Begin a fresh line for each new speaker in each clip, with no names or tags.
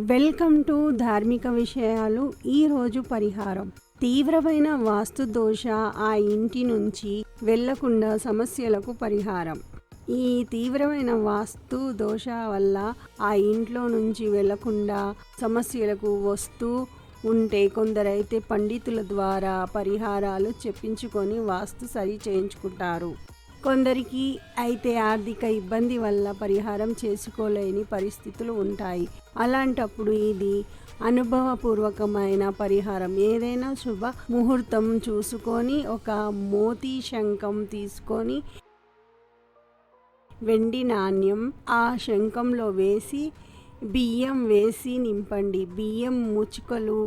Welcome to ధార్మిక విషయాలు. ఈరోజు పరిహారం. తీవ్రమైన వాస్తు దోష ఆ ఇంటి నుంచి వెళ్లకుండా సమస్యలకు పరిహారం. ఈ తీవ్రమైన వాస్తు దోష వల్ల ఆ ఇంట్లో నుంచి వెళ్లకుండా సమస్యలకు వస్తూ ఉంటే కొందరైతే పండితుల ద్వారా పరిహారాలు చెప్పించుకొని వాస్తు సరి చేయించుకుంటారు. కొందరికి అయితే ఆర్థిక ఇబ్బంది వల్ల పరిహారం చేసుకోలేని పరిస్థితులు ఉంటాయి. అలాంటప్పుడు ఇది అనుభవపూర్వకమైన పరిహారం. ఏదైనా శుభ ముహూర్తం చూసుకొని ఒక మోతీ శంఖం తీసుకొని వెండి నాణ్యం ఆ శంఖంలో వేసి బియ్యం వేసి నింపండి. బియ్యం ముచ్చుకలు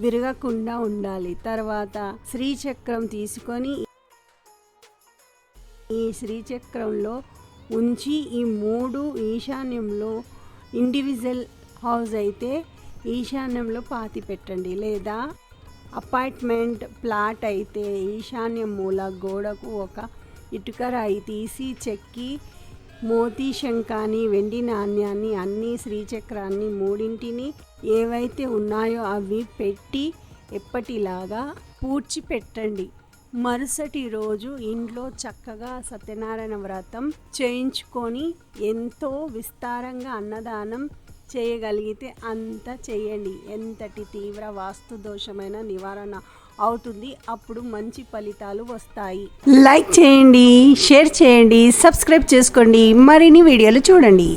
విరగకుండా ఉండాలి. తర్వాత శ్రీచక్రం తీసుకొని ఈ శ్రీచక్రంలో ఉంచి ఈ మూడు ఈశాన్యంలో, ఇండివిజువల్ హౌస్ అయితే ఈశాన్యంలో పాతి పెట్టండి. లేదా అపార్ట్మెంట్ ప్లాట్ అయితే ఈశాన్యం మూల గోడకు ఒక ఇటుక రాయి తీసి చెక్కి మోతీ శంఖాన్ని, వెండి నాణ్యాన్ని, అన్ని శ్రీచక్రాన్ని మూడింటిని ఏవైతే ఉన్నాయో అవి పెట్టి ఎప్పటిలాగా పూడ్చిపెట్టండి. మరుసటి రోజు ఇంట్లో చక్కగా సత్యనారాయణ వ్రతం చేయించుకొని ఎంతో విస్తారంగా అన్నదానం చేయగలిగితే అంత చేయండి. ఎంతటి తీవ్ర వాస్తు దోషమైన నివారణ అవుతుంది. అప్పుడు మంచి ఫలితాలు వస్తాయి. లైక్ చేయండి, షేర్ చేయండి, సబ్స్క్రైబ్ చేసుకోండి, మరిన్ని వీడియోలు చూడండి.